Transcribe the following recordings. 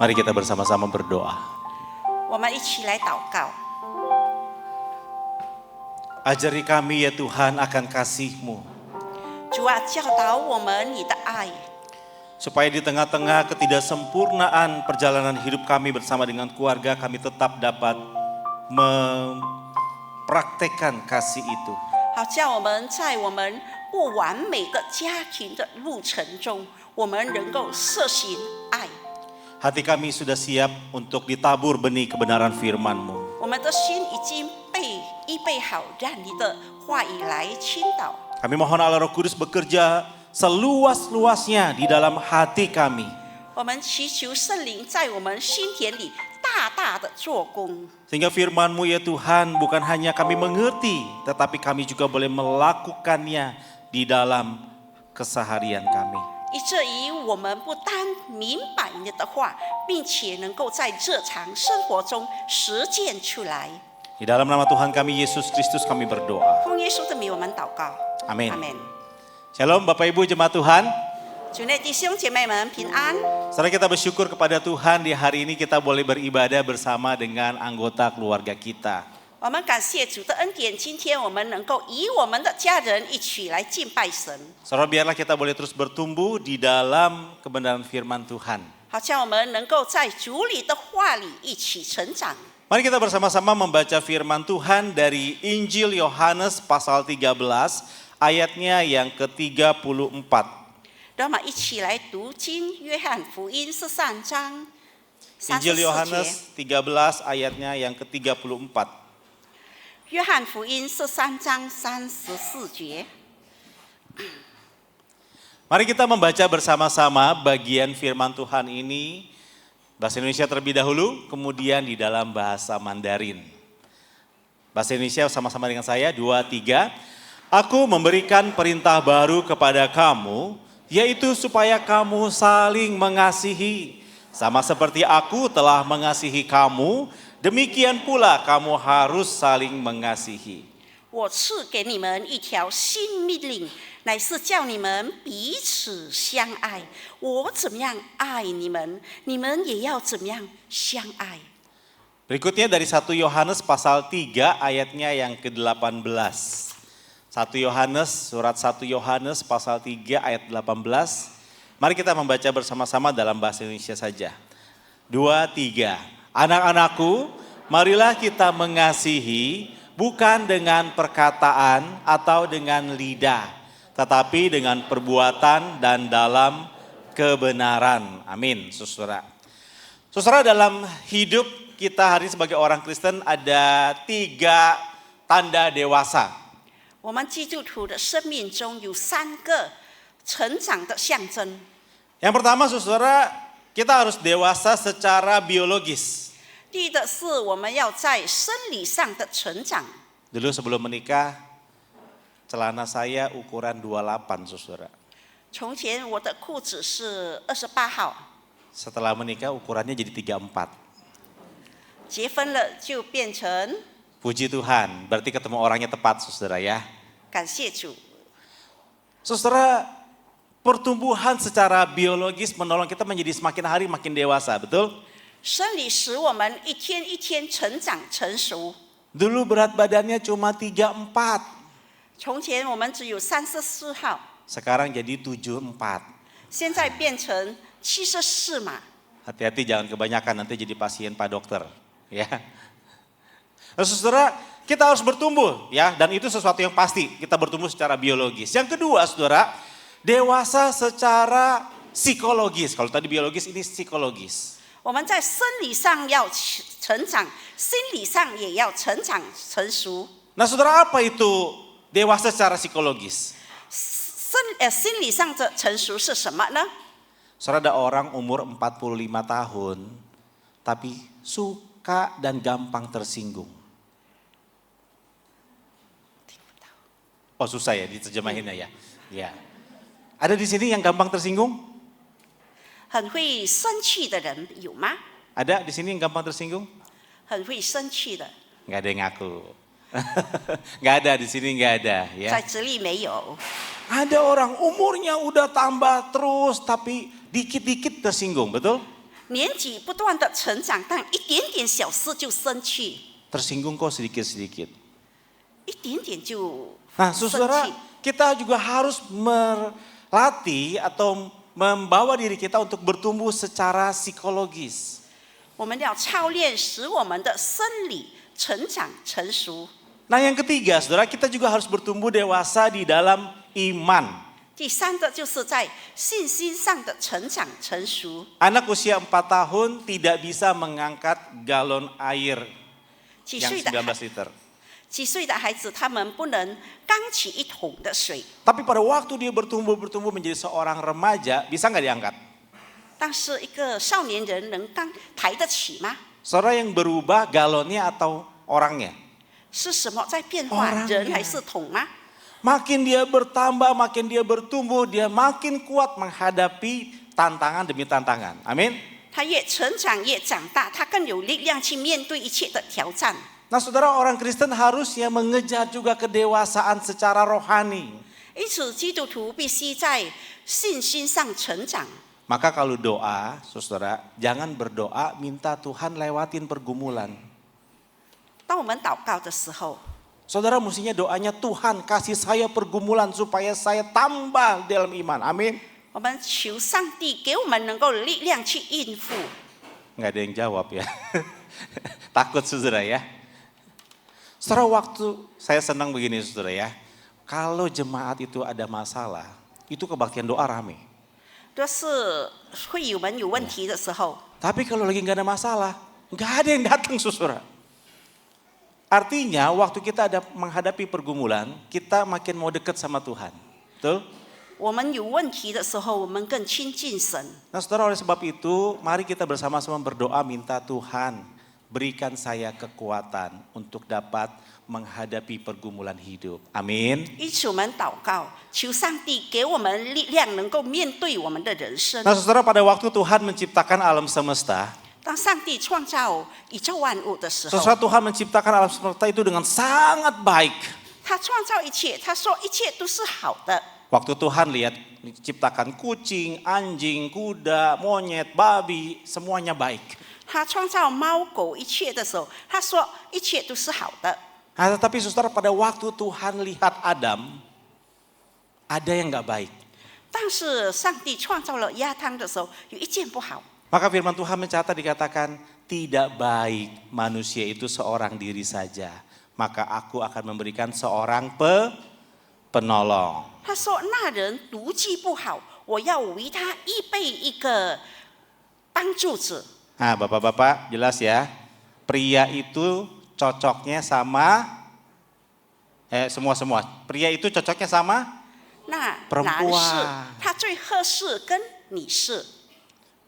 Mari kita bersama-sama berdoa. 我们一起来祷告。 Ajari kami ya Tuhan akan kasih-Mu, 主啊，教导我们你的爱， supaya di tengah-tengah ketidaksempurnaan perjalanan hidup kami bersama dengan keluarga, kami tetap dapat mempraktekkan kasih itu. 好叫我们在我们不完美的家庭的路程中，我们能够实行爱。 Hati kami sudah siap untuk ditabur benih kebenaran firman-Mu. 我们的心已经被预备好，让你的话语来倾倒。 Kami mohon Allah Roh Kudus bekerja seluas-luasnya di dalam hati kami. 我们祈求圣灵在我们心田里大大的做工， Sehingga firman-Mu ya Tuhan bukan hanya kami mengerti, tetapi kami juga boleh melakukannya di dalam keseharian kami. 以至于我们不单明白你的话，并且能够在日常生活中实践出来。 Di dalam nama Tuhan kami Yesus Kristus kami berdoa. 奉耶稣的名，我们祷告。 Amin. 阿门。 Shalom Bapak Ibu jemaat Tuhan. 主内弟兄姐妹们平安。 Saudara, kita bersyukur kepada Tuhan di hari ini kita boleh beribadah bersama dengan anggota keluarga kita. 我们感谢主的恩典，今天我们能够与我们的家人一起来敬拜神， Saudara, biarlah kita boleh terus bertumbuh di dalam kebenaran firman Tuhan. 好像我们能够在主里的话里一起成长。 Mari kita bersama-sama membaca firman Tuhan dari Injil Yohanes pasal 13 ayatnya yang ke-34. 让我们一起来读经，约翰福音13章 Injil 34节。 Yohanes 13 ayatnya yang ke-34. 约翰福音13章34节。 Mari kita membaca bersama-sama bagian firman Tuhan ini. Bahasa Indonesia terlebih dahulu, kemudian di dalam bahasa Mandarin. Bahasa Indonesia sama-sama dengan saya, 2, 3. Aku memberikan perintah baru kepada kamu, yaitu supaya kamu saling mengasihi. Sama seperti aku telah mengasihi kamu, demikian pula kamu harus saling mengasihi. 我赐给你们一条新命令，乃是叫你们彼此相爱。我怎么样爱你们，你们也要怎么样相爱。 Berikutnya dari 1 Yohanes pasal 3 ayatnya yang ke-18. 1 Yohanes, surat 1 Yohanes pasal 3 ayat 18. Mari kita membaca bersama-sama dalam bahasa Indonesia saja. 2, 3. Anak-anakku, marilah kita mengasihi bukan dengan perkataan atau dengan lidah, tetapi dengan perbuatan dan dalam kebenaran. Amin, saudara. Saudara, dalam hidup kita hari ini sebagai orang Kristen ada 3 tanda dewasa. 我们基督徒的生命中有3个成长的象征。 Yang pertama, saudara, kita harus dewasa secara biologis. 第一的是我们要在生理上的成长。 Dulu sebelum menikah, celana saya ukuran 28, saudara. 从前我的裤子是28号， Setelah menikah ukurannya jadi 34. 结婚了就变成 Puji Tuhan, berarti ketemu orangnya tepat, saudara ya. 感谢主。 Saudara, pertumbuhan secara biologis menolong kita menjadi semakin hari makin dewasa, betul? 生理使我们一天一天成长成熟。 Dulu berat badannya cuma 34, 从前我们只有34号， sekarang jadi 74. 现在变成74码。 Hati-hati jangan kebanyakan, nanti jadi pasien Pak Dokter. Ya. Nah, saudara, kita harus bertumbuh ya, dan itu sesuatu yang pasti, kita bertumbuh secara biologis. Yang kedua, saudara, dewasa secara psikologis. Kalau tadi biologis, ini psikologis. 我们在生理上要成长，心理上也要成长成熟。 Nah, saudara, apa itu dewasa secara psikologis? 心理上的成熟是什么呢？ Saudara, ada orang umur 45 tahun, tapi suka dan gampang tersinggung. Oh, susah ya diterjemahinnya ya. Ya. Ada di sini yang gampang tersinggung? 很会生气的人有吗？ Ada di sini yang gampang tersinggung? 很会生气的， Nggak ada yang ngaku. Nggak ada di sini, nggak ada ya. 在这里没有。 Ada orang umurnya udah tambah terus tapi dikit-dikit tersinggung, betul? 年纪不断的成长，但一点点小事就生气， Tersinggung kok sedikit-sedikit. 一点点就 Nah 生 saudara, 气。 kita juga harus melatih atau membawa diri kita untuk bertumbuh secara psikologis. 我们要操练，使我们的生理成长成熟。 Nah yang ketiga saudara, kita juga harus bertumbuh dewasa di dalam iman. 第三个就是在信心上的成长成熟。 Anak usia 4 tahun tidak bisa mengangkat galon air 几 yang 岁的 19 孩 liter. 几岁的孩子，他们不能刚起一桶的水， Tapi pada waktu dia bertumbuh menjadi seorang remaja, bisa nggak diangkat? 但是一个少年人能刚抬得起吗？ Saudara yang berubah galonnya atau orangnya? 是什么在变化？ Orangnya. 人还是桶吗？ Makin dia bertambah, makin dia bertumbuh, dia makin kuat menghadapi tantangan demi tantangan. Amin. 他越成长越长大，他更有力量去面对一切的挑战。 Nah saudara, orang Kristen harusnya mengejar juga kedewasaan secara rohani. 因此，基督徒必须在信心上成长。 Maka kalau doa, saudara, jangan berdoa minta Tuhan lewatin pergumulan. 当我们祷告的时候， Saudara mestinya doanya Tuhan kasih saya pergumulan supaya saya tambah dalam iman. Amin. 我们求上帝给我们能够有力量去应付。 Nggak ada yang jawab ya. Takut saudara ya. Saudara, waktu saya senang begini saudara ya. Kalau jemaat itu ada masalah, itu kebaktian doa rame. 就是会友们有问题的时候， Tapi kalau lagi nggak ada masalah, nggak ada yang datang saudara. Artinya waktu kita ada menghadapi pergumulan, kita makin mau dekat sama Tuhan. Betul? 我们有问题的时候，我们更亲近神。 Nah saudara, oleh sebab itu mari kita bersama-sama berdoa minta Tuhan berikan saya kekuatan untuk dapat menghadapi pergumulan hidup. Amin. 因此，我们祷告，求上帝给我们力量，能够面对我们的人生。 Nah saudara, pada waktu Tuhan menciptakan alam semesta, 当上帝创造宇宙万物的时候， saudara, Tuhan menciptakan alam semesta itu dengan sangat baik. 他创造一切，他说一切都是好的。 Waktu Tuhan lihat menciptakan kucing, anjing, kuda, monyet, babi, semuanya baik. 他创造猫狗一切的时候，他说一切都是好的。 Nah, tetapi saudara, pada waktu Tuhan lihat Adam, ada yang nggak baik. 但是上帝创造了亚当的时候，有一件不好。 Maka firman Tuhan mencatat dikatakan, tidak baik manusia itu seorang diri saja. Maka aku akan memberikan seorang penolong. 他说那人独居不好，我要为他预备一个帮助者。 Nah bapak-bapak jelas ya, pria itu cocoknya sama, semua. Pria itu cocoknya sama 那男 perempuan 士他最合适跟女士，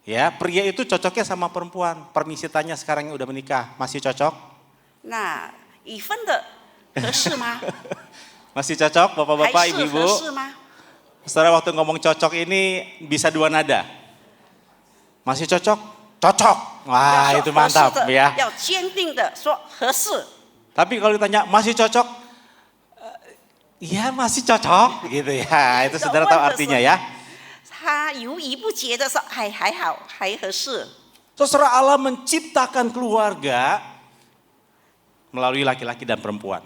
ya, pria itu cocoknya sama perempuan. Permisi tanya sekarang yang udah menikah, masih cocok? 那已婚的合适吗？ Masih cocok 还 bapak-bapak 是合 ibu-ibu? 适吗？ Saudara waktu ngomong cocok ini bisa dua nada. Masih cocok? Cocok. Wah 要说 itu 合适 mantap 的 ya. 要坚定的说合适。 Tapi kalau ditanya masih cocok? Iya masih cocok gitu ya. Itu saudara tahu artinya ya. 他犹豫不决的说还好，还合适。 Saudara, Allah menciptakan keluarga melalui laki-laki dan perempuan.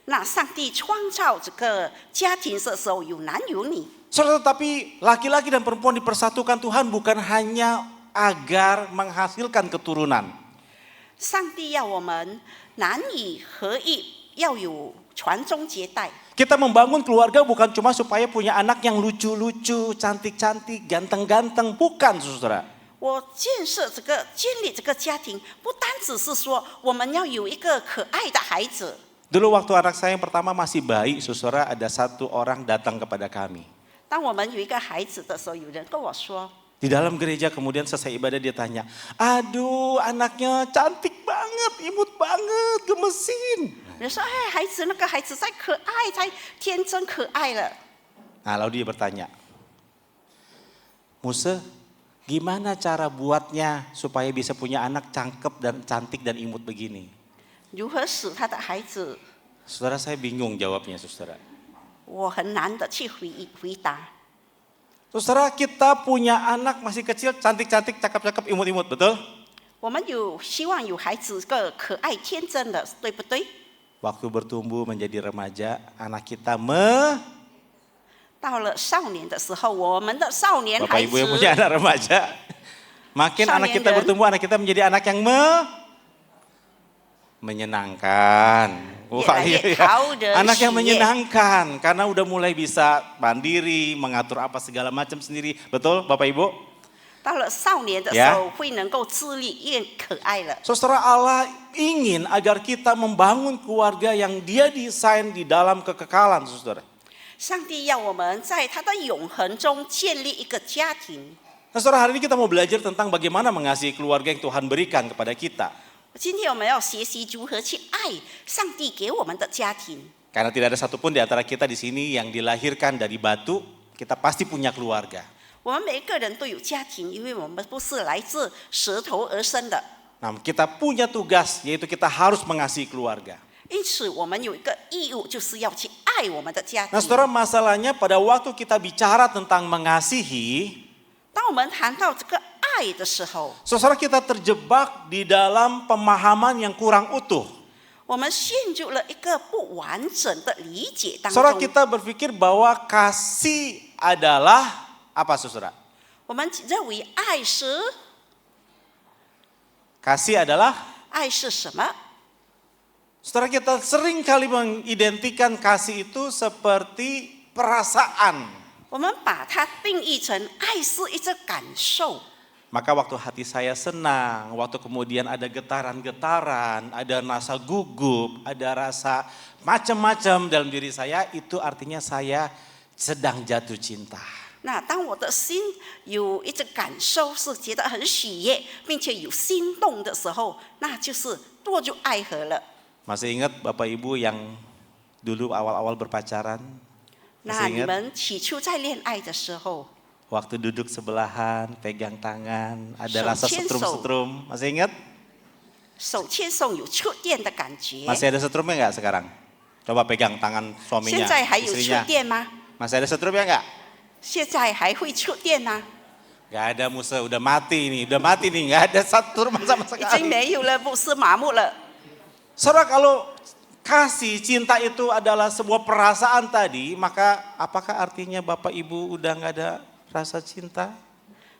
那上帝创造这个家庭的时候有男有女， Saudara, tapi laki-laki dan perempuan dipersatukan Tuhan bukan hanya agar menghasilkan keturunan. 上帝要我们男女合一，要有传宗接代。 Kita membangun keluarga bukan cuma supaya punya anak yang lucu-lucu, cantik-cantik, ganteng-ganteng. Bukan, saudara. 我建立这个家庭，不单只是说我们要有一个可爱的孩子。 Dulu waktu anak saya yang pertama masih bayi, saudara, ada satu orang datang kepada kami. 当我们有一个孩子的时候，有人跟我说， Di dalam gereja kemudian selesai ibadah dia tanya, aduh anaknya cantik banget, imut banget, gemesin. 人说：“哎，那个孩子太可爱，太天真可爱了。” Nah lalu dia bertanya, Muse, gimana cara buatnya supaya bisa punya anak cakep dan cantik dan imut begini? 如何使他的孩子？ Saudara, saya bingung jawabnya, saudara. 我很难的去回答。Saudara, kita punya anak masih kecil, cantik-cantik, cakep-cakep, imut-imut, betul? 我们希望有孩子个可爱天真的，对不对？ Waktu bertumbuh menjadi remaja, anak kita 到了少年的时候，我们的少年 Bapak 孩 Ibu yang 子 punya anak remaja, makin anak kita Sangyeon. bertumbuh, anak kita menjadi anak yang menyenangkan. Wah, Iya, iya, iya. tahu deh, Anak yang sih. menyenangkan karena udah mulai bisa mandiri, mengatur apa segala macam sendiri. Betul Bapak Ibu? 到了少年的时 Ya. 候，会能够自立，也可爱了。 Saudara, Allah ingin agar kita membangun keluarga yang Dia desain di dalam kekekalan, saudara. 上帝要我们在他的永恒中建立一个家庭。 Nah, saudara, hari ini kita mau belajar tentang bagaimana mengasihi keluarga yang Tuhan berikan kepada kita. 今天我们要学习如何去爱上帝给我们的家庭。 Karena tidak ada satupun di antara kita di sini yang dilahirkan dari batu, kita pasti punya keluarga. 我们每一个人都有家庭，因为我们不是来自舌头而生的。 Nah, kita punya tugas, yaitu kita harus mengasihi keluarga. 因此，我们有一个义务，就是要去爱我们的家庭。 Nah, saudara, masalahnya pada waktu kita bicara tentang mengasihi, 当我们谈到这个爱的时候， saudara, kita terjebak di dalam pemahaman yang kurang utuh. 我们陷入了一个不完整的理解当 Saudara, 中。 kita berpikir bahwa kasih adalah apa, saudara? 我们认为爱是 Kasih adalah, 爱是什么？ saudara, kita sering kali mengidentikan kasih itu seperti perasaan. 我们把它定义成爱是一种感受。 Maka waktu hati saya senang, waktu kemudian ada getaran-getaran, ada rasa gugup, ada rasa macam-macam dalam diri saya, itu artinya saya sedang jatuh cinta. 那当我的心有一种感受是觉得很喜悦，并且有心动的时候，那就是堕入爱河了。 Masih ingat Bapak Ibu yang dulu awal-awal berpacaran? 那 Masih 你 ingat 们起初在恋爱的时候， waktu duduk sebelahan, pegang tangan, ada rasa Sou-牵手。 setrum-setrum. Masih ingat? 手牵手有触电的感觉。 Masih ada setrumnya nggak sekarang? Coba pegang tangan 现 suaminya, 在还有触 istrinya. 电吗？ Masih ada setrumnya nggak? 现在还会触电吗？ Gak ada, Musa, udah mati nih, nggak ada satu rumah sama 已经 sekali. 没有了，不是麻木了。 Saudara, kalau kasih, cinta itu adalah sebuah perasaan tadi, maka apakah artinya Bapak Ibu udah nggak ada rasa cinta?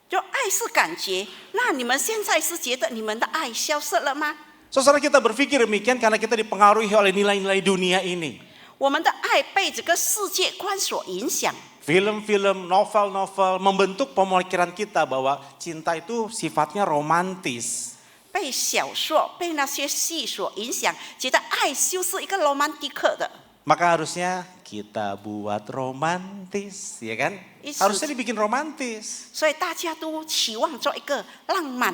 就爱是感觉，那你们现在是觉得你们的爱消失了吗？ Saudara, kita berpikir demikian karena kita dipengaruhi oleh nilai-nilai dunia ini. 我们的爱被这个世界观所影响， Film-film, novel-novel membentuk pemikiran kita bahwa cinta itu sifatnya romantis. 被小说、被那些戏所影响，觉得爱就是一个 romantic 的。 Maka harusnya kita buat romantis, ya kan? Itu- Harusnya dibikin romantis. 所以大家都期望做一个浪漫。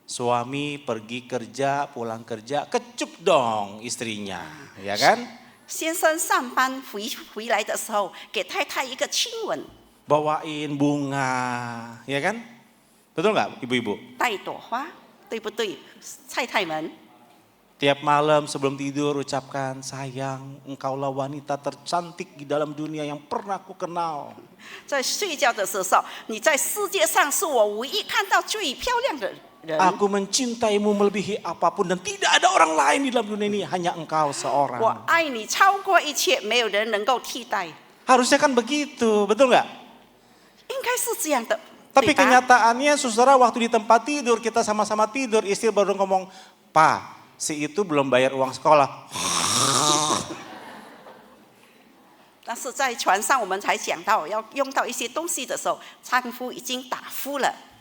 Suami pergi kerja, pulang kerja, kecup dong istrinya, ya kan? 先生上班回来的时候，给太太一个亲吻， Bawain bunga, ya kan? Betul nggak, ibu-ibu? 带朵花，对不对？太太们， Tiap malam sebelum tidur ucapkan, sayang, engkaulah wanita tercantik di dalam dunia yang pernah aku kenal. 在睡觉的时候，你在世界上是我唯一看到最漂亮的人。 Aku mencintaimu melebihi apapun dan tidak ada orang lain di dalam dunia ini, hanya engkau 我 seorang. 爱你超过一切，没有人能够替代。 Harusnya kan begitu, betul nggak? 应该是这样的， Tapi 对吧？ kenyataannya saudara, waktu di tempat tidur kita sama-sama tidur, istri baru ngomong, "Pa, si itu belum bayar uang sekolah." 但是在船上我们才讲到要用到一些东西的时候，丈夫已经打呼了。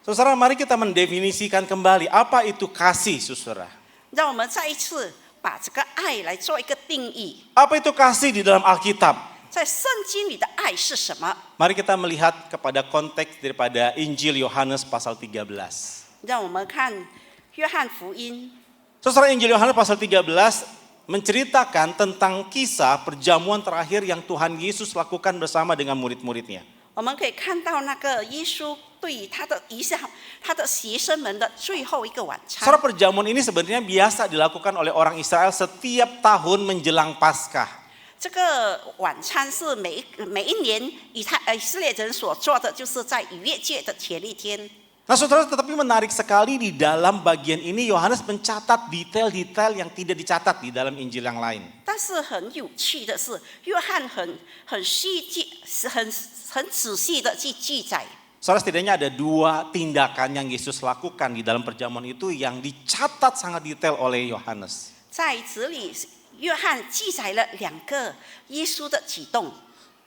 Saudara, mari kita mendefinisikan kembali apa itu kasih, saudara. 让我们再一次把这个爱来做一个定义， Apa itu kasih di dalam Alkitab? 在圣经里的爱是什么？ Mari kita melihat kepada konteks daripada Injil Yohanes pasal 13. 让我们看约翰福音， Saudara, Injil Yohanes pasal 13 menceritakan tentang kisah perjamuan terakhir yang Tuhan Yesus lakukan bersama dengan murid-muridnya. 我们可以看到那个耶稣对他的学生们的最后一个晚餐。 Saudara, perjamuan ini sebenarnya biasa dilakukan oleh orang Israel setiap tahun menjelang Paskah. 这个晚餐是每一年以色列人所做的，就是在逾越节的前一天。 Nah saudara, tetapi menarik sekali di dalam bagian ini Yohanes mencatat detail-detail yang tidak dicatat di dalam Injil yang lain. 但是很有趣的是，约翰很仔细的去记载。 Saudara, setidaknya ada 2 tindakan yang Yesus lakukan di dalam perjamuan itu yang dicatat sangat detail oleh Yohanes. 在这里，约翰记载了2个耶稣的举动。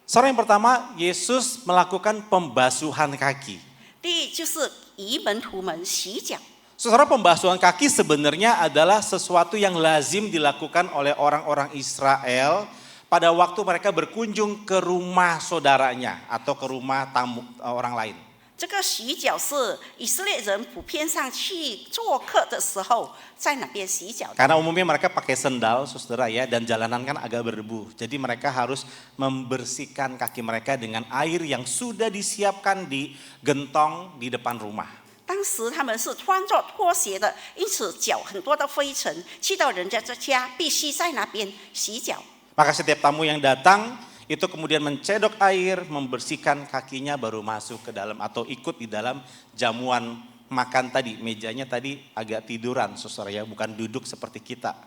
Saudara, yang pertama, Yesus melakukan pembasuhan kaki. 第一就是以门徒们洗脚。 Saudara, pembasuhan kaki sebenarnya adalah sesuatu yang lazim dilakukan oleh orang-orang Israel pada waktu mereka berkunjung ke rumah saudaranya atau ke rumah tamu orang lain. 这个洗脚是以色列人普遍上去做客的时候，在那边洗脚的。 Karena umumnya mereka pakai sendal, saudara ya, dan jalanan kan agak berdebu. Jadi mereka harus membersihkan kaki mereka dengan air yang sudah disiapkan di gentong di depan rumah. 当时他们是穿着拖鞋的，因此脚很多的灰尘，去到人家家必须在那边洗脚。 Maka setiap tamu yang datang itu kemudian mencedok air, membersihkan kakinya baru masuk ke dalam atau ikut di dalam jamuan makan tadi. Mejanya tadi agak tiduran, saudara ya, bukan duduk seperti kita.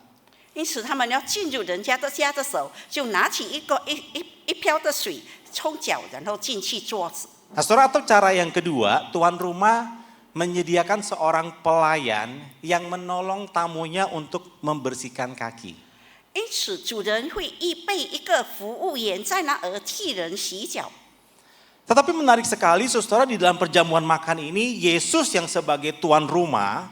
因此他们要进入人家的家的时候，就拿起一瓢的水冲脚，然后进去桌子。 Nah, saudara, atau cara yang kedua, tuan rumah menyediakan seorang pelayan yang menolong tamunya untuk membersihkan kaki. 因此，主人会预备一个服务员在那儿替人洗脚。 Tetapi menarik sekali, saudara, di dalam perjamuan makan ini, Yesus yang sebagai tuan rumah,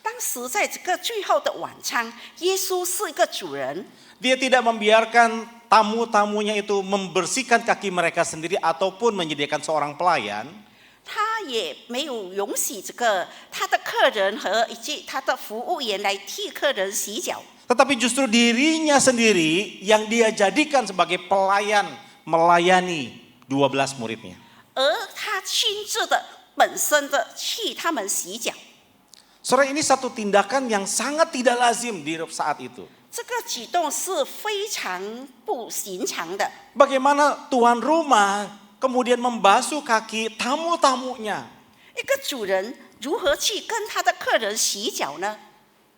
当时在这个最后的晚餐，耶稣是一个主人， dia tidak membiarkan tamu-tamunya itu membersihkan kaki mereka sendiri ataupun menyediakan seorang pelayan. 他也没有容许这个他的客人和以及他的服务员来替客人洗脚。 Tetapi justru dirinya sendiri yang dia jadikan sebagai pelayan melayani 12 muridnya. 而他亲自的本身的替他们洗脚， Saudara, ini satu tindakan yang sangat tidak lazim di saat itu. 这个举动是非常不寻常的。 Bagaimana tuan rumah kemudian membasuh kaki tamu-tamunya. 一个主人如何去跟他的客人洗脚呢？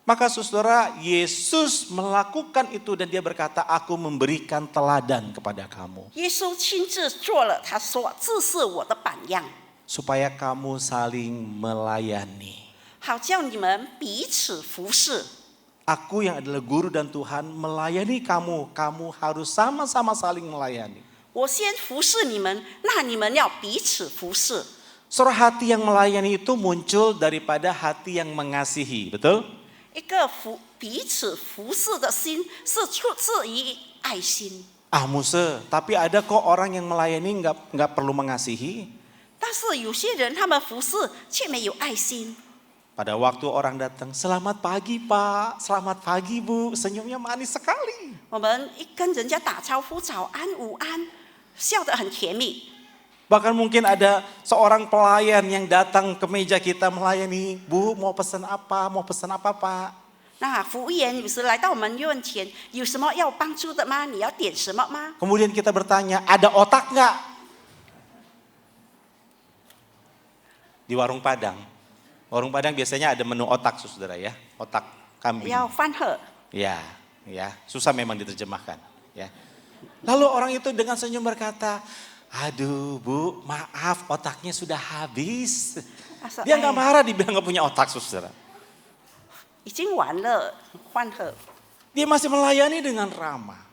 Maka saudara, Yesus melakukan itu dan dia berkata, aku memberikan teladan kepada kamu. 耶稣亲自做了，他说：“这是我的榜样， Supaya kamu saling melayani. 好叫你们彼此服侍。 Aku yang adalah guru dan Tuhan melayani kamu. Kamu harus sama-sama saling melayani. 我先服侍你们，那你们要彼此服侍。” Saudara, hati yang melayani itu muncul daripada hati yang mengasihi, betul? 一个彼此服侍的心是出自于爱心。 Ah Musa, tapi ada kok orang yang melayani nggak perlu mengasihi. 但是有些人他们服侍却没有爱心。 Pada waktu orang datang, selamat pagi Pak, selamat pagi Bu, senyumnya manis sekali. 我们一跟人家打招呼，早安、午安，笑得很甜蜜。 Bahkan mungkin ada seorang pelayan yang datang ke meja kita melayani, Bu mau pesan apa, mau pesan apa Pak? 那服务员有时来到我们面前，有什么要帮助的吗？你要点什么吗？ Kemudian kita bertanya, ada otak nggak? Di warung Padang. Warung Padang biasanya ada menu otak, saudara ya, otak kambing. 要饭盒。 Ya, susah memang diterjemahkan. Ya. Lalu orang itu dengan senyum berkata, aduh Bu, maaf otaknya sudah habis. Dia nggak marah dibilang nggak punya otak, saudara. 已经完了，饭盒。 Dia masih melayani dengan ramah.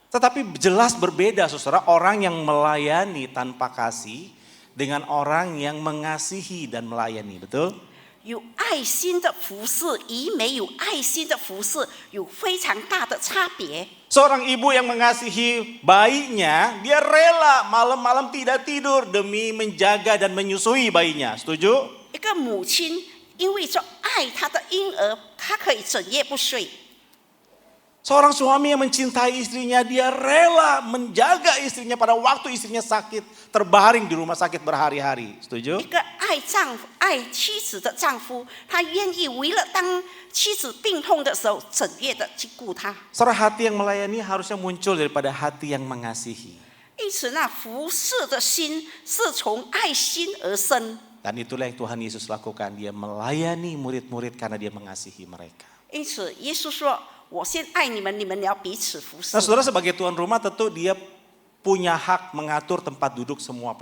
Tetapi jelas berbeda, saudara, orang yang melayani tanpa kasih dengan orang yang mengasihi dan melayani, betul? 有爱心的服侍与没有爱心的服侍有非常大的差别。 Seorang ibu yang mengasihi bayinya, dia rela malam-malam tidak tidur demi menjaga dan menyusui bayinya, setuju? 一个母亲因为说爱她的婴儿，她可以整夜不睡。Seorang suami yang mencintai istrinya, dia rela menjaga istrinya pada waktu istrinya sakit, terbaring di rumah sakit berhari-hari. 一 Setuju? 个爱妻子的丈夫，他愿意为了当妻子病痛的时候，整夜的去顾她。 Seorang hati yang melayani harusnya muncul daripada hati yang mengasihi. 因此，那服侍的心是从爱心而生。 Dan itulah yang Tuhan Yesus lakukan. Dia melayani murid-murid karena dia mengasihi mereka. 因此，耶稣说：“我先爱你们，你们要彼此服侍。” Nah, saudara sebagai tuan rumah tentu dia punya hak mengatur tempat duduk semua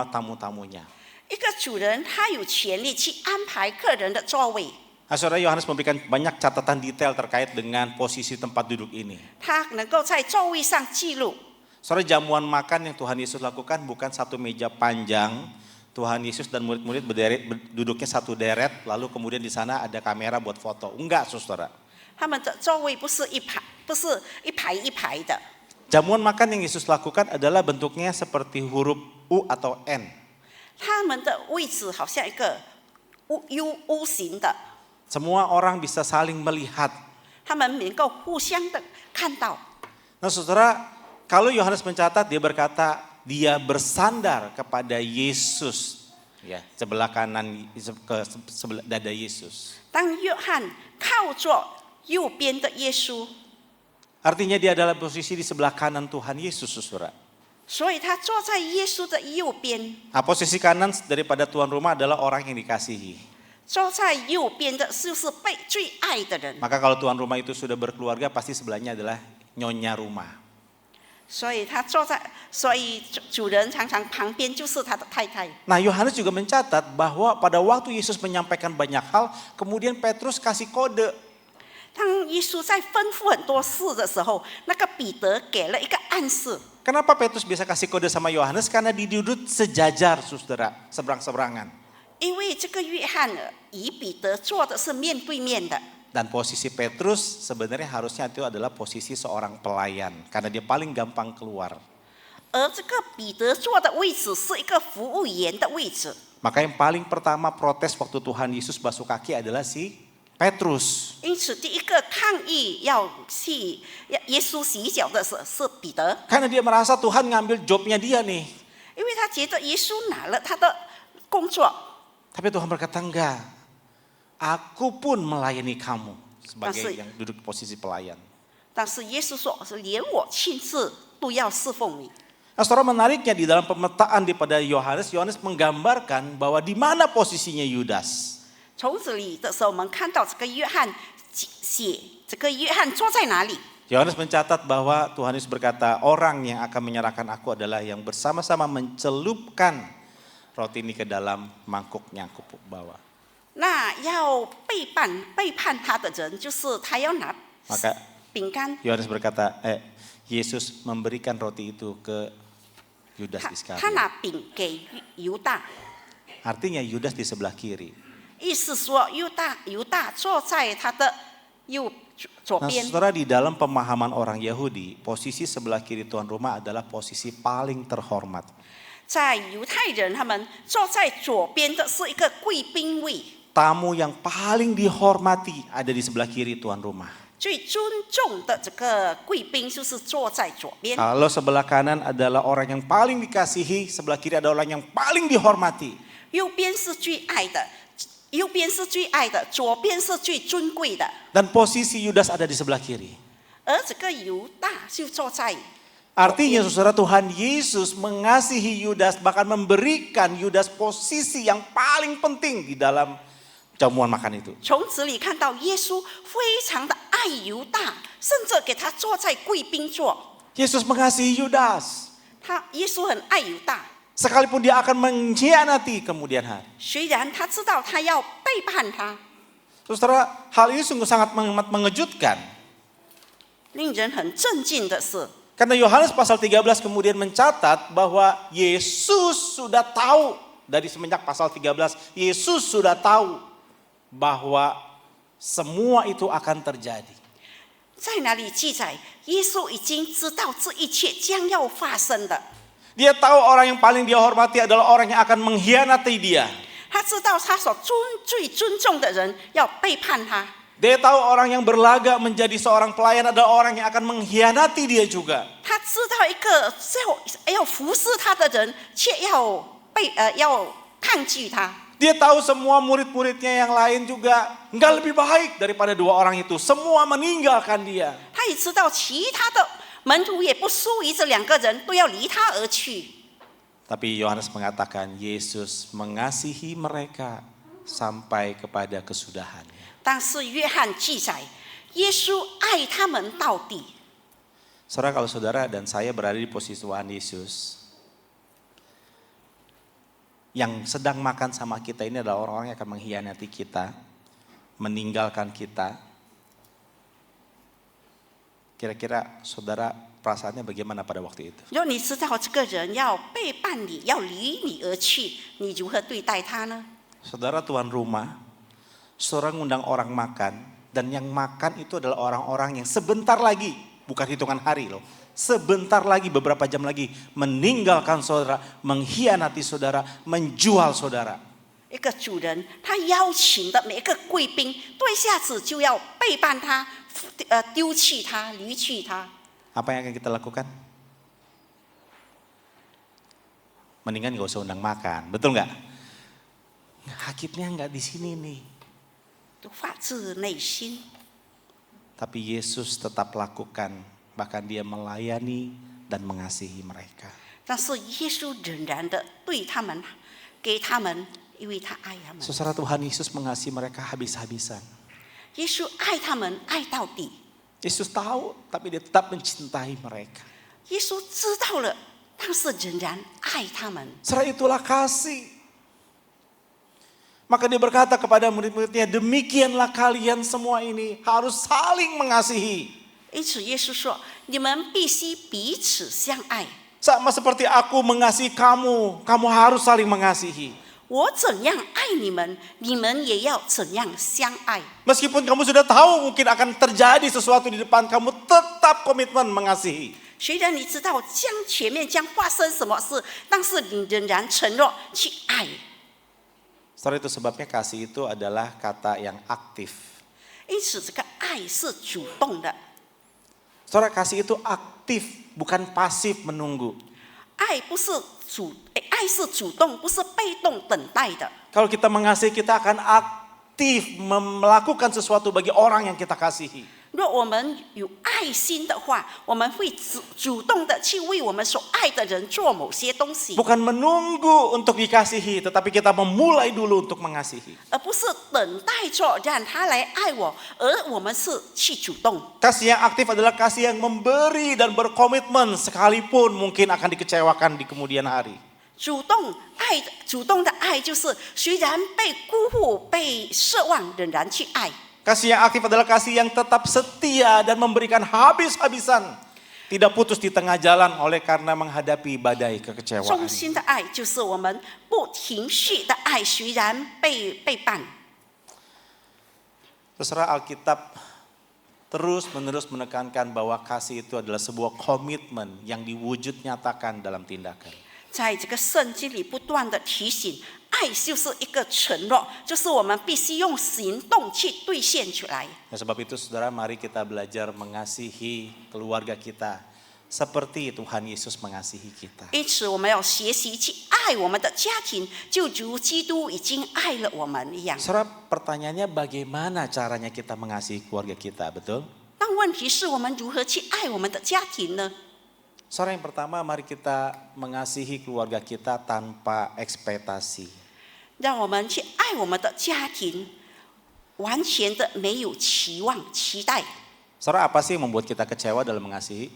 tamu-tamunya. 一个主人，他有权利去安排客人的座位。 Nah, saudara Yohanes memberikan banyak catatan detail terkait dengan posisi tempat duduk ini. 他能够在座位上记录。 Saudara, jamuan makan yang Tuhan Yesus lakukan bukan satu meja panjang. Tuhan Yesus dan murid-murid duduknya satu deret, lalu kemudian di sana ada kamera buat foto. Enggak, saudara. 他们的座位不是一排，不是一排一排的。 Jamuan makan yang Yesus lakukan adalah bentuknya seperti huruf U atau N. 他们的位置好像一个 U 型的， Semua orang bisa saling melihat. 他们能够互相的看到。 Nah, saudara, kalau Yohanes mencatat, dia berkata dia bersandar kepada Yesus, ya, sebelah kanan ke sebelah dada Yesus. 当约翰靠着右边的耶稣， Artinya dia adalah posisi di sebelah kanan Tuhan Yesus, saudara. 所以他坐在耶稣的右边。 Nah, posisi kanan daripada tuan rumah adalah orang yang dikasihi. 坐在右边的就是被最爱的人， Maka kalau tuan rumah itu sudah berkeluarga, pasti sebelahnya adalah nyonya rumah. 所以他坐在，所以主人常常旁边就是他的太太。 Nah, Yohanes juga mencatat bahwa pada waktu Yesus menyampaikan banyak hal, kemudian Petrus kasih kode. 当耶稣在吩咐很多事的时候，那个彼得给了一个暗示。 Kenapa Petrus bisa kasih kode sama Yohanes? Karena diduduk sejajar, saudara, seberang-seberangan. 因为这个约翰与彼得坐的是面对面的， Dan posisi Petrus sebenarnya harusnya itu adalah posisi seorang pelayan. Karena dia paling gampang keluar. 而这个彼得坐的位置是一个服务员的位置。 Maka yang paling pertama protes waktu Tuhan Yesus basuh kaki adalah si Petrus. 因此，第一个抗议要去耶稣洗脚的是彼得， Karena dia merasa Tuhan ngambil jobnya dia nih. 因为他觉得耶稣拿了他的工作。 Tapi Tuhan berkata enggak. Aku pun melayani kamu sebagai Masih. yang duduk di posisi pelayan. 但是耶稣说：“连我亲自都要侍奉你。” Nah, saudara, menariknya di dalam pemetaan daripada Yohanes menggambarkan bahwa di mana posisinya Yudas. 从这里的时候，我们看到这个约翰写这个约翰坐在哪里？ Yohanes mencatat bahwa Tuhan Yesus berkata, orang yang akan menyerahkan aku adalah yang bersama-sama mencelupkan roti ini ke dalam mangkuknya aku bawa. 那要背叛他的人，就是他要拿 Maka 饼干， Yohanes berkata, Yesus memberikan roti itu ke Yudas 他 Iskariot. 拿饼给犹大， Artinya Yudas di sebelah kiri. 意思说犹大坐在他的左 Nah, 边。 saudara, di dalam pemahaman orang Yahudi, posisi sebelah kiri tuan rumah adalah posisi paling terhormat. 在犹太人，他们坐在左边的是一个贵宾位， Tamu yang paling dihormati ada di sebelah kiri tuan rumah. 最尊重的这个贵宾就是坐在左边。 Kalau sebelah kanan adalah orang yang paling dikasihi, sebelah kiri adalah orang yang paling dihormati. 右边是最爱的，左边是最尊贵的。 Dan posisi Yudas ada di sebelah kiri. 而这个犹大就坐在， Artinya saudara, Tuhan Yesus mengasihi Yudas, bahkan memberikan Yudas posisi yang paling penting di dalam jamuan makan itu. 从此里看到耶稣非常的爱犹大，甚至给他坐在贵宾座。 Yesus mengasihi Yudas. 耶稣很爱犹大， Sekalipun dia akan mengkhianati kemudian hari. 虽然他知道他要背叛他， Saudara, hal ini sungguh sangat mengejutkan. 令人很震惊的是， Karena Yohanes pasal 13 kemudian mencatat bahwa Yesus sudah tahu. Dari semenjak pasal 13, Yesus sudah tahu bahwa semua itu akan terjadi. 在哪里记载？耶稣已经知道这一切将要发生的， Dia tahu orang yang paling dia hormati adalah orang yang akan mengkhianati dia. 他知道他所最尊重的人要背叛他。Dia tahu orang yang berlagak menjadi seorang pelayan adalah orang yang akan mengkhianati dia juga. 他知道一个要服侍他的人，却要抗拒他。 Dia tahu semua murid-muridnya yang lain juga enggak lebih baik daripada dua orang itu. Semua meninggalkan dia. 他也知道其他的门徒也不输于这两个人，都要离他而去。 Tapi Yohanes mengatakan Yesus mengasihi mereka sampai kepada kesudahannya. 但是约翰记载，耶稣爱他们到底。 Saudara, kalau saudara dan saya berada di posisi Tuhan Yesus, yang sedang makan sama kita ini adalah orang-orang yang akan mengkhianati kita, meninggalkan kita. Kira-kira saudara perasaannya bagaimana pada waktu itu? 如果你知道这个人要背叛你，要离你而去，你如何对待他呢？ Saudara tuan rumah, saudara ngundang orang makan, dan yang makan itu adalah orang-orang yang sebentar lagi, bukan hitungan hari loh, sebentar lagi, beberapa jam lagi, meninggalkan saudara, mengkhianati saudara, menjual saudara. 一个主人，他邀请的每一个贵宾，对下子就要背叛他，丢弃他，离去他。 Apa yang akan kita lakukan? Mendingan gak usah undang makan, betul nggak? Hakimnya nggak di sini nih. 都发自内心。 Tapi Yesus tetap lakukan, bahkan dia melayani dan mengasihi mereka. 但是耶稣仍然的对他们，给他们，因为他爱他们。 Saudara, Tuhan Yesus mengasihi mereka habis-habisan. 耶稣爱他们，爱到底。 Yesus tahu, tapi dia tetap mencintai mereka. 耶稣知道了，但是仍然爱他们。 Saudara, itulah kasih. Maka dia berkata kepada murid-muridnya, demikianlah kalian semua ini harus saling mengasihi. 因此耶稣说：“你们必须彼此相爱。 Sama seperti aku mengasihi kamu, kamu harus saling mengasihi. 我怎样爱你们，你们也要怎样相爱。 Meskipun kamu sudah tahu mungkin akan terjadi sesuatu di depan kamu, tetap komitmen mengasihi. 虽然你知道前面将发生什么事，但是你仍然承诺去爱。 Saudara, itu sebabnya kasih itu adalah kata yang aktif. 因此，这个爱是主动的， Saudara, kasih itu aktif, bukan pasif menunggu. 爱是主动，不是被动等待的。 Kalau kita mengasihi, kita akan aktif melakukan sesuatu bagi orang yang kita kasihi. 若我们有爱心的话，我们会主动的去为我们所爱的人做某些东西， Bukan menunggu untuk dikasihi, tetapi kita memulai dulu untuk mengasihi. 而不是等待着让他来爱我，而我们是去主动。 Kasih yang aktif adalah kasih yang memberi dan berkomitmen sekalipun mungkin akan dikecewakan di kemudian hari. 主动的爱就是虽然被辜负、被奢望，仍然去爱。 Kasih yang aktif adalah kasih yang tetap setia dan memberikan habis-habisan. Tidak putus di tengah jalan oleh karena menghadapi badai 忠 kekecewaan. 心的爱就是我们不停续的爱，虽然被背叛。 Terserah Alkitab terus-menerus menekankan bahwa kasih itu adalah sebuah komitmen yang diwujud nyatakan dalam tindakan. 在这个圣经里不断的提醒，爱就是一个承诺，就是我们必须用行动去兑现出来。 Nah, sebab itu saudara, mari kita belajar mengasihi keluarga kita seperti Tuhan Yesus mengasihi kita. 因此，我们要学习去爱我们的家庭，就如基督已经爱了我们一样。 Saudara, pertanyaannya bagaimana caranya kita mengasihi keluarga kita, betul? 但问题是我们如何去爱我们的家庭呢？ Saudara, yang pertama mari kita mengasihi keluarga kita tanpa ekspektasi. 让我们去爱我们的家庭，完全的没有期望、期待。 Saudara, apa sih yang membuat kita kecewa dalam mengasihi?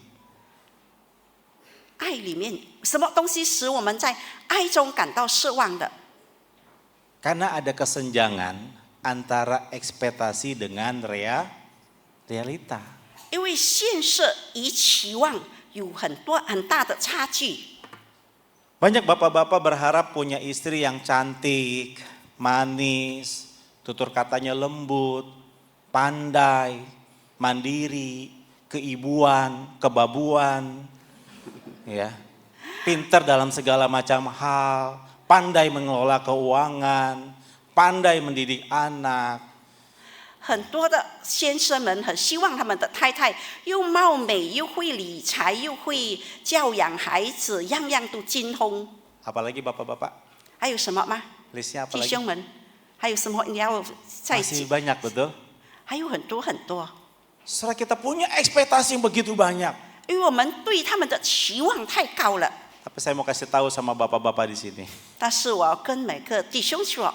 爱里面什么东西使我们在爱中感到失望的？ Karena ada kesenjangan antara ekspektasi dengan realita. 因为现实与期望有很大的差距。 Banyak bapak-bapak berharap punya istri yang cantik, manis, tutur katanya lembut, pandai, mandiri, keibuan, kebabuan, ya, pintar dalam segala macam hal, pandai mengelola keuangan, pandai mendidik anak. 很多的先生们很希望他们的太太又貌美，又会理财，又会教养孩子，样样都精通。 Apalagi bapak-bapak? 还有什么吗？ Listnya apa 弟 lagi? 兄们，还有什么你要再 Masih banyak betul? 还有很多很多， Saudara, kita punya ekspektasi yang begitu banyak. 因为我们对他们的期望太高了。 Tapi saya mau kasih tahu sama bapak-bapak di sini. 但是我要跟每个弟兄说，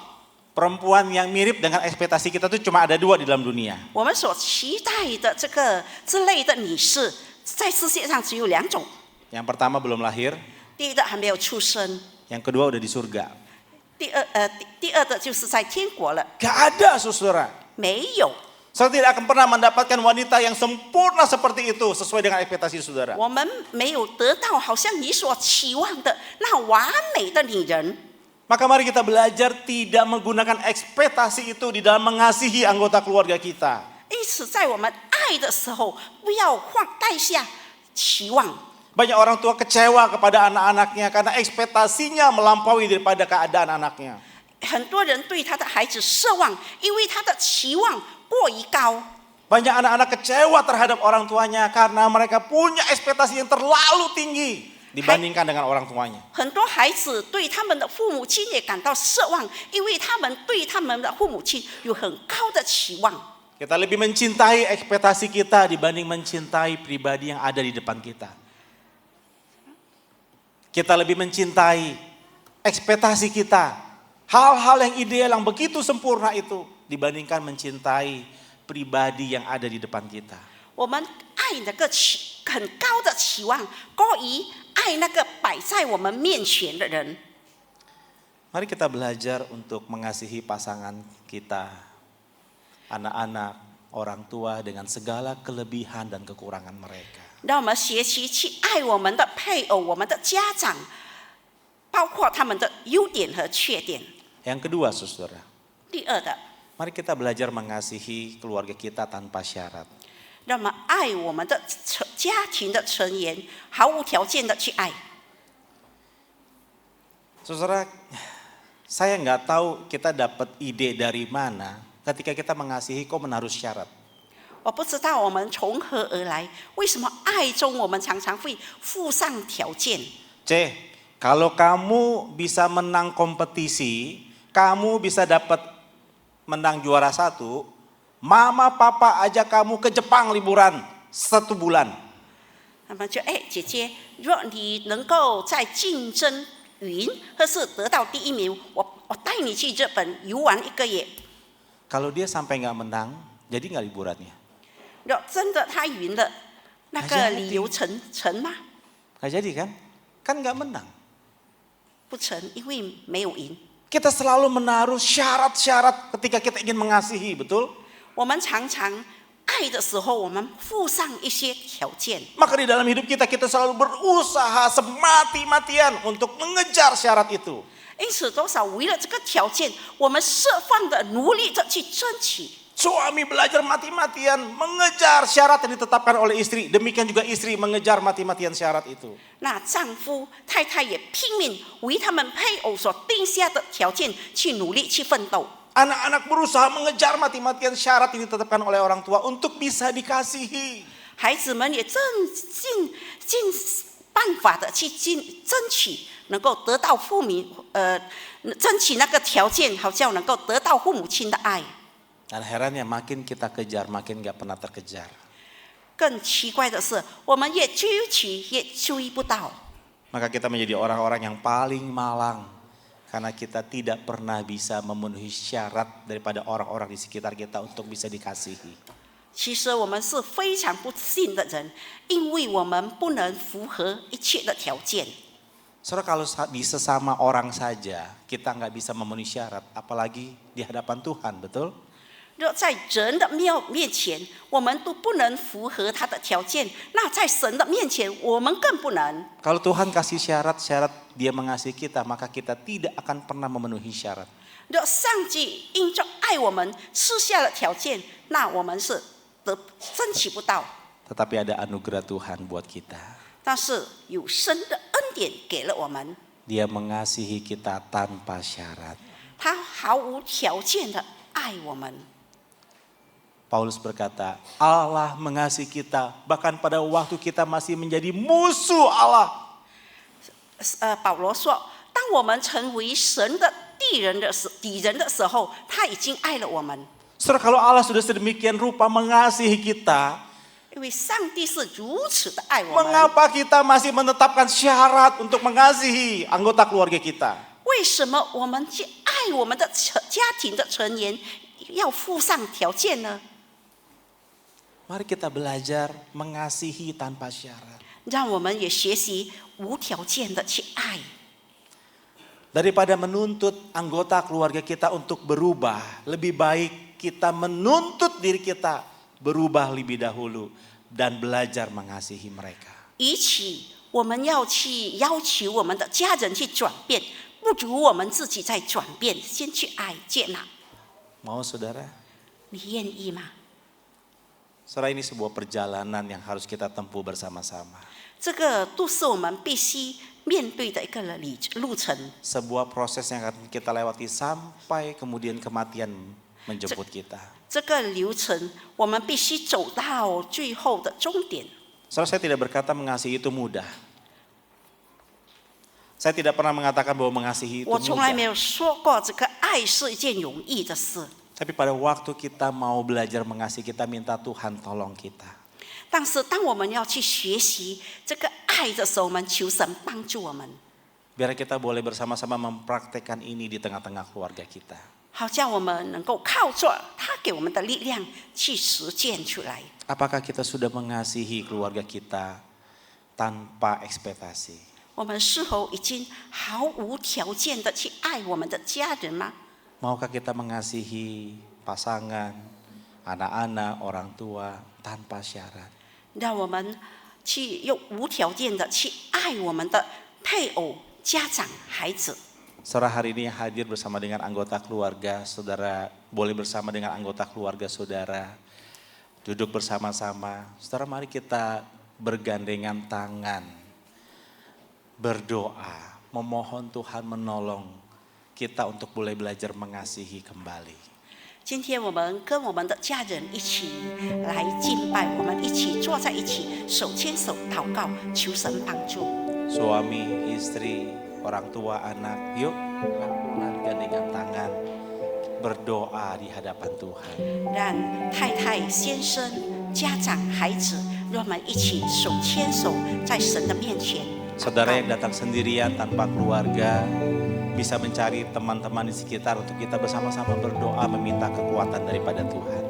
Perempuan yang mirip dengan ekspektasi kita tuh cuma ada 2 di dalam dunia. 我们所期待的这类的女士，在世界上只有2种。 Yang pertama belum lahir, 第一的还没有出生， yang kedua udah di surga. 第二的就是在天国了， Gak ada saudara. 没有。 Saudara tidak akan pernah mendapatkan wanita yang sempurna seperti itu sesuai dengan ekspektasi saudara. 我们没有得到好像你所期望的那完美的女人。 Maka mari kita belajar tidak menggunakan ekspektasi itu di dalam mengasihi anggota keluarga kita. 因此，在我们爱的时候，不要带下期望。 Banyak orang tua kecewa kepada anak-anaknya karena ekspektasinya melampaui daripada keadaan anaknya. 很多人对他的孩子失望，因为他的期望过于高。 Banyak anak-anak kecewa terhadap orang tuanya karena mereka punya ekspektasi yang terlalu tinggi dibandingkan dengan orang tuanya. 很多孩子对他们的父母亲也感到失望，因为他们对他们的父母亲有很高的期望。 Kita lebih mencintai ekspektasi kita dibanding mencintai pribadi yang ada di depan kita. Kita lebih mencintai ekspektasi kita, hal-hal yang ideal yang begitu sempurna itu dibandingkan mencintai pribadi yang ada di depan kita. 我们爱那个很高的期望，过于爱那个摆在我们面前的人。 Mari kita belajar untuk mengasihi pasangan kita, anak-anak, orang tua dengan segala kelebihan dan kekurangan mereka. 让我们学习去爱我们的配偶、我们的家长，包括他们的优点和缺点。 Yang kedua, saudara, 第二的， mari kita belajar mengasihi keluarga kita tanpa syarat. 让我们爱我们的家庭的成员，毫无条件的去爱。 Saudara, saya nggak tahu kita dapat ide dari mana ketika kita mengasihi kok menaruh syarat. 我不知道我们从何而来，为什么爱中我们常常会附上条件？ C, kalau kamu bisa menang kompetisi, kamu bisa dapat menang juara 1, mama papa ajak kamu ke Jepang liburan 1 bulan. 那么就姐姐，若你能够在竞争赢或是得到第1名，我带你去日本游玩1个月。 Kalau dia sampai nggak menang, jadi nggak liburannya? 若真的他赢了，那个旅游成吗？ Nggak jadi kan? Kan nggak menang. 不成，因为没有赢。 Kita selalu menaruh syarat-syarat ketika kita ingin mengasihi, betul? 我们常常爱的时候，我们附上一些条件。 Maka di dalam hidup kita, kita selalu berusaha semati-matian untuk mengejar syarat itu. 因此，多少为了这个条件，我们释放的努力的去争取。 Suami belajar mati-matian mengejar syarat yang ditetapkan oleh istri. Demikian juga istri mengejar mati-matian syarat itu. 那丈夫、太太也拼命为他们配偶所定下的条件去努力去奋斗。 Anak-anak berusaha mengejar mati-matian syarat yang ditetapkan oleh orang tua untuk bisa dikasihi. 孩子们也尽办法的去争取，能够得到争取那个条件，好像能够得到父母亲的爱。 Dan herannya makin kita kejar, makin gak pernah terkejar. 更奇怪的是，我们越追取越追不到。 Maka kita menjadi orang-orang yang paling malang. Karena kita tidak pernah bisa memenuhi syarat daripada orang-orang di sekitar kita untuk bisa dikasihi. 其实我们是非常不幸的人，因为我们不能符合一切的条件。 Saudara, kalau di sesama orang saja kita nggak bisa memenuhi syarat, apalagi di hadapan Tuhan, betul? 若在人的面前，我们都不能符合他的条件，那在神的面前，我们更不能。 Kalau Tuhan kasih syarat-syarat Dia mengasihi kita, maka kita tidak akan pernah memenuhi syarat. 若上帝因着爱我们赐下了条件，那我们是争取不到。 Tetapi ada anugerah Tuhan buat kita. 但是有神的恩典给了我们， Dia mengasihi kita tanpa syarat. 他毫无条件的爱我们。Paulus berkata, Allah mengasihi kita bahkan pada waktu kita masih menjadi musuh Allah. 保罗说，当我们成为神的敌人的时候，他已经爱了我们。 Saudara, kalau Allah sudah sedemikian rupa mengasihi kita, 因为上帝是如此的爱我们， mengapa kita masih menetapkan syarat untuk mengasihi anggota keluarga kita? 为什么我们去爱我们的家庭的成员要附上条件呢？ Mari kita belajar mengasihi tanpa syarat. 让我们也学习无条件的去爱， Daripada menuntut anggota keluarga kita untuk berubah, lebih baik kita menuntut diri kita berubah lebih dahulu dan belajar mengasihi mereka. 比起我们要去要求我们的家人去转变，不如我们自己在转变，先去爱接纳。 Mau saudara? 你愿意吗？ Saudara, ini sebuah perjalanan yang harus kita tempuh bersama-sama. 这个都是我们必须面对的一个路程。 Sebuah proses yang akan kita lewati sampai kemudian kematian menjemput kita. 这个流程我们必须走到最后的终点。 Saudara, saya tidak berkata mengasihi itu mudah. Saya tidak pernah mengatakan bahwa mengasihi itu 我从来没 mudah. 有说过这个爱是一件容易的事， Tapi pada waktu kita mau belajar mengasihi, kita minta Tuhan tolong kita. 但是当我们要去学习这个爱的时候，我们求神帮助我们， Biar kita boleh bersama-sama mempraktekkan ini di tengah-tengah keluarga kita. 好叫我们能够靠着他给我们的力量去实践出来。 Apakah kita sudah mengasihi keluarga kita tanpa ekspektasi? 我们是否已经毫无条件的去爱我们的家人吗？ Maukah kita mengasihi pasangan, anak-anak, orang tua tanpa syarat? 让我们去用无条件的去爱我们的配偶、家长、孩子。 Saudara, hari ini hadir bersama dengan anggota keluarga, saudara boleh bersama dengan anggota keluarga saudara, duduk bersama-sama. Saudara, mari kita bergandengan tangan, berdoa, memohon Tuhan menolong kita untuk boleh belajar mengasihi kembali. 今天我们跟我们的家人一起来敬拜，我们一起坐在一起，手牵手祷告，求神帮助。 Suami, istri, orang tua, anak, yuk pelan-pelan gandengan tangan, berdoa di hadapan Tuhan. 让太太、先生、家长、孩子，让我们一起手牵手在神的面前。 Saudara yang datang sendirian tanpa keluarga, bisa mencari teman-teman di sekitar untuk kita bersama-sama berdoa meminta kekuatan daripada Tuhan.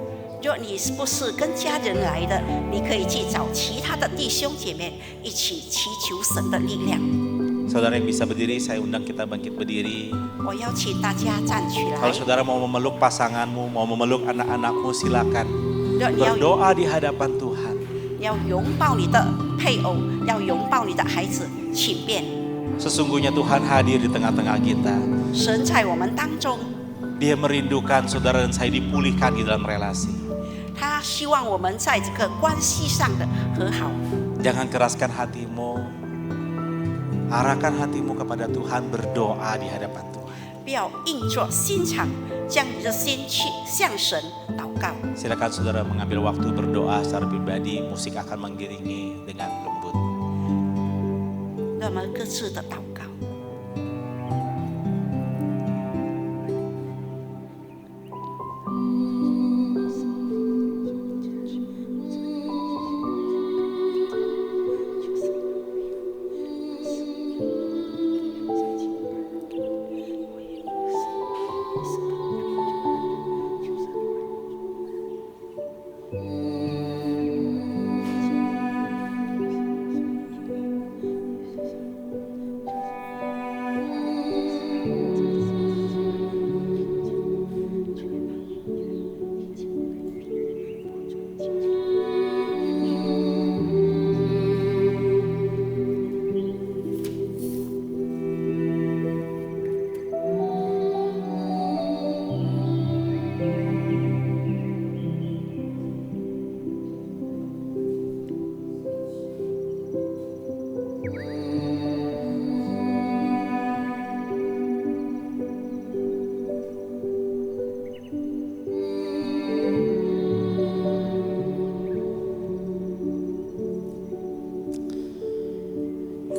若你不是跟家人来的，你可以去找其他的弟兄姐妹一起祈求神的力量。 Saudara yang bisa berdiri, saya undang kita bangkit berdiri. 我邀请大家站起来。 Kalau saudara mau memeluk pasanganmu, mau memeluk anak-anakmu, silakan 若你要 berdoa di hadapan Tuhan. 要拥抱你的配偶，要拥抱你的孩子，请便。 Sesungguhnya Tuhan hadir di tengah-tengah kita. 神在我们当中， Dia merindukan saudara dan saya dipulihkan di dalam relasi. 他希望我们在这个关系上的和好。 Jangan keraskan hatimu. Arahkan hatimu kepada Tuhan, berdoa di hadapan Tuhan. 不要硬着心肠，将你的心去向神祷告。 Silakan saudara mengambil waktu berdoa secara pribadi, musik akan mengiringi dengan lembut. 让我们各自的祷告。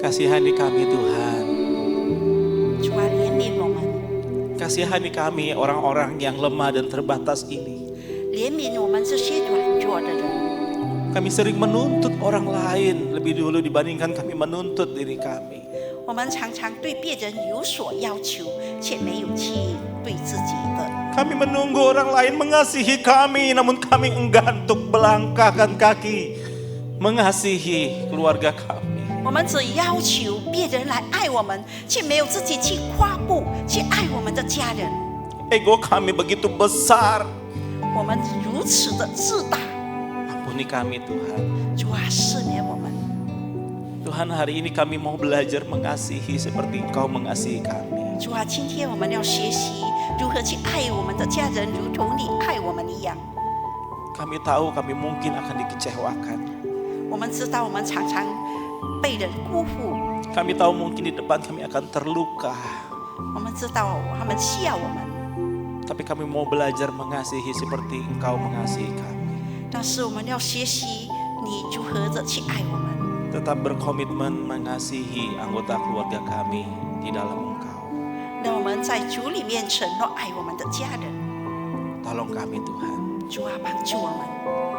Kasihani kami Tuhan. 主啊，怜悯我们， Kasihani kami orang-orang yang lemah dan terbatas ini. 怜悯我们这些软弱的人。 Kami sering menuntut orang lain lebih dulu dibandingkan kami menuntut diri kami. 我们常常对别人有所要求，却没有去对自己的。 Kami menunggu orang lain mengasihi kami, namun kami enggan untuk melangkahkan kaki mengasihi keluarga kami. 我们只要求别人来爱我们，却没有自己去跨步去爱我们的家人。 Ego kami begitu besar. 我们如此的自大， Ampuni kami Tuhan. 主啊，赦免我们。 Tuhan, hari ini kami mau belajar mengasihi seperti Engkau mengasihi kami. 主啊，今天我们要学习如何去爱我们的家人，如同你爱我们一样。 Kami tahu kami mungkin akan dikecewakan. 我们知道我们常常被人辜负， Kami tahu mungkin di depan kami akan terluka. 我们知道他们笑我们， Tapi kami mau belajar mengasihi seperti Engkau mengasihi kami. 但是我们要学习你如何的去爱我们。 Tetap berkomitmen mengasihi anggota keluarga kami di dalam Engkau. 让我们在主里面承诺爱我们的家人。 Tolong kami Tuhan. 主啊，帮助我们。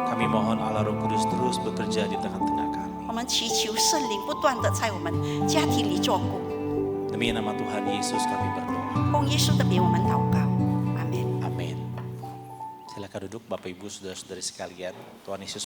Kami mohon Allah Roh Kudus terus bekerja di tengah-tengah kami. 我们祈求圣灵不断的在我们家庭里做工。 Demi nama Tuhan Yesus kami berdoa. 奉耶稣的名，我们祷告，阿门。 Amin. Silakan duduk Bapak Ibu Saudara-saudari sekalian. Tuhan Yesus